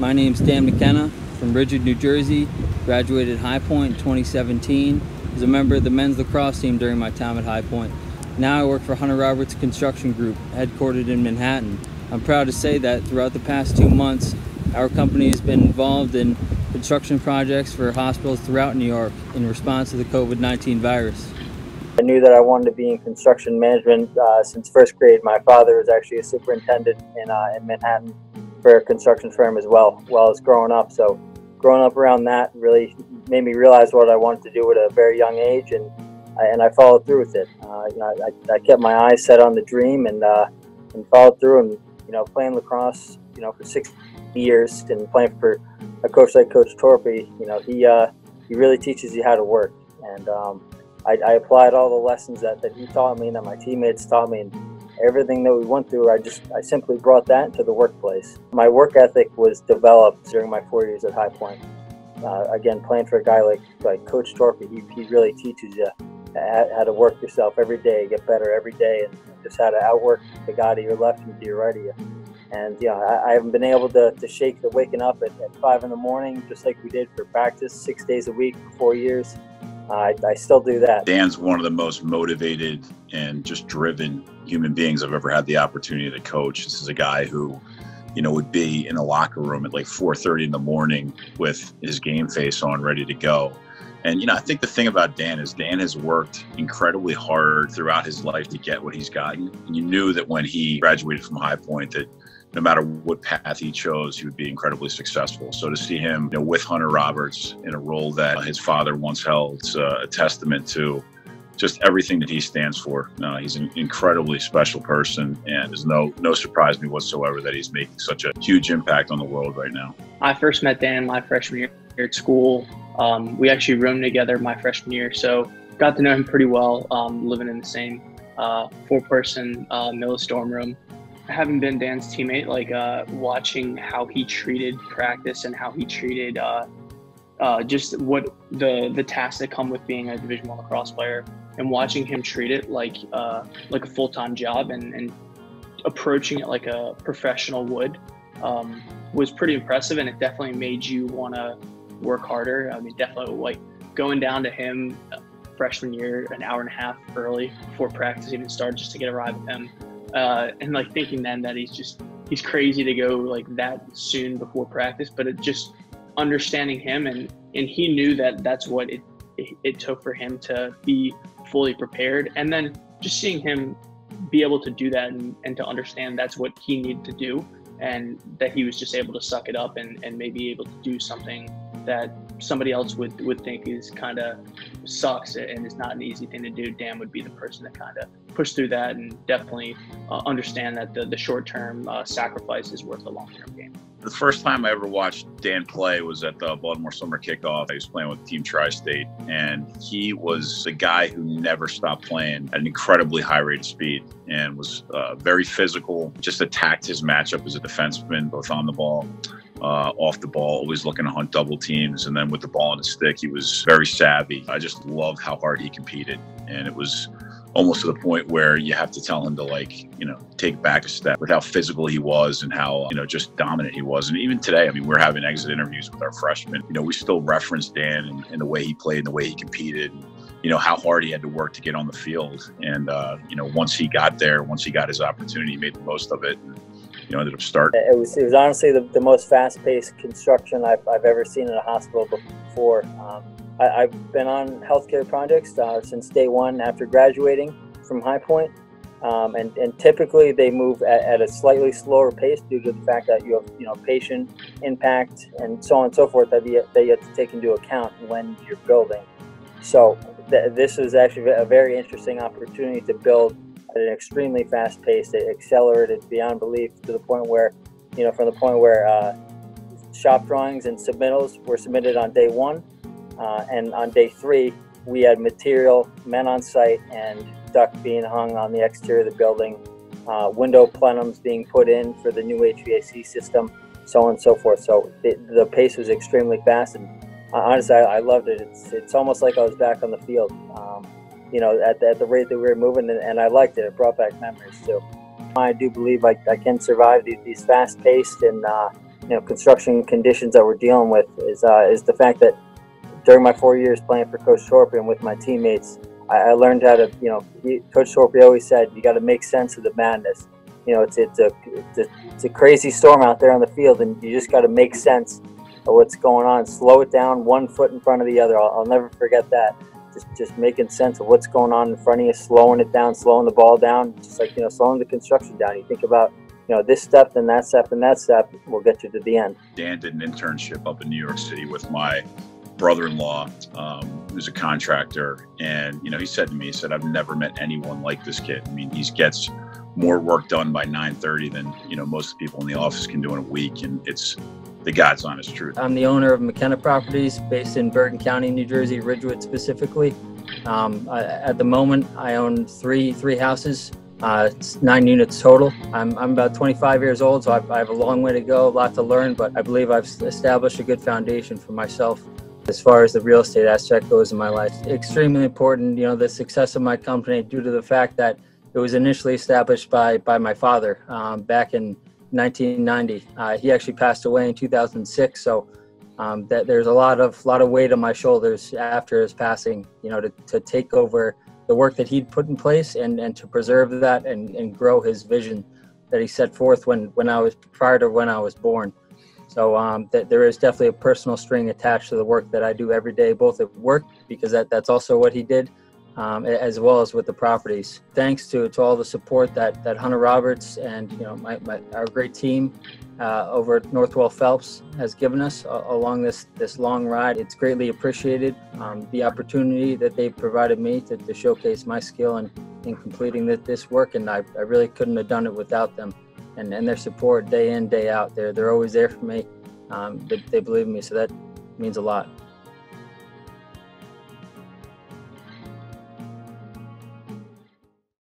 My name's Dan McKenna from Ridgewood, New Jersey. Graduated High Point in 2017. Was a member of the men's lacrosse team during my time at High Point. Now I work for Hunter Roberts Construction Group, headquartered in Manhattan. I'm proud to say that throughout the past 2 months, our company has been involved in construction projects for hospitals throughout New York in response to the COVID-19 virus. I knew that I wanted to be in construction management since first grade. My father was actually a superintendent in Manhattan for a construction firm as well while I was growing up. So growing up around that really made me realize what I wanted to do at a very young age, and I followed through with it. I kept my eyes set on the dream and followed through, and playing lacrosse for 6 years and playing for a coach like Coach Torpy. He really teaches you how to work, and I applied all the lessons that he taught me and that my teammates taught me, and everything that we went through, I simply brought that into the workplace. My work ethic was developed during my 4 years at High Point. Again, playing for a guy like Coach Torpy, he really teaches you how to work yourself every day, get better every day, and just how to outwork the guy to your left and to your right of you. And I haven't been able to shake the waking up at 5 in the morning, just like we did for practice 6 days a week for 4 years. I still do that. Dan's one of the most motivated and just driven human beings I've ever had the opportunity to coach. This is a guy who, would be in the locker room at like 4:30 in the morning with his game face on, ready to go. And, I think the thing about Dan is Dan has worked incredibly hard throughout his life to get what he's gotten. And you knew that when he graduated from High Point that no matter what path he chose, he would be incredibly successful. So to see him with Hunter Roberts in a role that his father once held, it's a testament to just everything that he stands for. He's an incredibly special person, and there's no surprise to me whatsoever that he's making such a huge impact on the world right now. I first met Dan my freshman year at school. We actually roomed together my freshman year, so got to know him pretty well, living in the same 4-person Millis dorm room. Having been Dan's teammate, watching how he treated practice and how he treated just what the tasks that come with being a Division I lacrosse player, and watching him treat it like a full-time job and approaching it like a professional would was pretty impressive, and it definitely made you want to work harder. I mean, definitely going down to him freshman year an hour and a half early before practice even started just to get a ride with him. And thinking then that he's crazy to go that soon before practice, but it just understanding him, and he knew that that's what it took for him to be fully prepared, and then just seeing him be able to do that and to understand that's what he needed to do, and that he was just able to suck it up and maybe able to do something that somebody else would think is kind of sucks and is not an easy thing to do. Dan would be the person to kind of push through that and definitely understand that the short-term sacrifice is worth the long-term gain. The first time I ever watched Dan play was at the Baltimore Summer Kickoff. I was playing with Team Tri-State, and he was a guy who never stopped playing at an incredibly high rate of speed and was very physical, just attacked his matchup as a defenseman, both on the ball, off the ball, always looking to hunt double teams. And then with the ball on his stick, he was very savvy. I just loved how hard he competed. And it was almost to the point where you have to tell him to take back a step with how physical he was and how, just dominant he was. And even today, I mean, we're having exit interviews with our freshmen. We still reference Dan and the way he played and the way he competed, and, how hard he had to work to get on the field. And, once he got there, once he got his opportunity, he made the most of it. And, ended up starting. It was honestly the most fast-paced construction I've ever seen in a hospital before. I've been on healthcare projects since day one after graduating from High Point, and typically they move at a slightly slower pace due to the fact that you have patient impact and so on and so forth that you have to take into account when you're building. So this was actually a very interesting opportunity to build at an extremely fast pace. It accelerated beyond belief to the point where, from the point where shop drawings and submittals were submitted on day 1, and on day 3, we had material, men on site, and duct being hung on the exterior of the building, window plenums being put in for the new HVAC system, so on and so forth. So the pace was extremely fast, and honestly, I loved it. It's almost like I was back on the field. At the rate that we were moving, and I liked it. It brought back memories too. I do believe I can survive these fast-paced and construction conditions that we're dealing with is the fact that during my 4 years playing for Coach Torpy and with my teammates, I learned how to, Coach Torpy always said, you got to make sense of the madness. It's a crazy storm out there on the field, and you just got to make sense of what's going on. Slow it down, 1 foot in front of the other. I'll never forget that. Just making sense of what's going on in front of you, slowing it down, slowing the ball down, just like, slowing the construction down. You think about, this step, then that step, and that step will get you to the end. Dan did an internship up in New York City with my brother-in-law, who's a contractor, and he said to me, I've never met anyone like this kid. I mean, he gets more work done by 9:30 than most people in the office can do in a week, and it's the God's honest truth. I'm the owner of McKenna Properties, based in Bergen County, New Jersey, Ridgewood specifically. At the moment, I own three houses. It's 9 units total. I'm about 25 years old, so I have a long way to go, a lot to learn, but I believe I've established a good foundation for myself as far as the real estate aspect goes in my life. Extremely important, the success of my company, due to the fact that it was initially established by my father back in 1990. He actually passed away in 2006, so that there's a lot of weight on my shoulders after his passing, to take over the work that he'd put in place and to preserve that and grow his vision that he set forth prior to when I was born. So that there is definitely a personal string attached to the work that I do every day, both at work, because that's also what he did, as well as with the properties. Thanks to all the support that Hunter Roberts and our great team over at Northwell Phelps has given us along this long ride. It's greatly appreciated. The opportunity that they provided me to showcase my skill in completing this work, and I really couldn't have done it without them and their support day in, day out. They're always there for me. They believe in me, so that means a lot.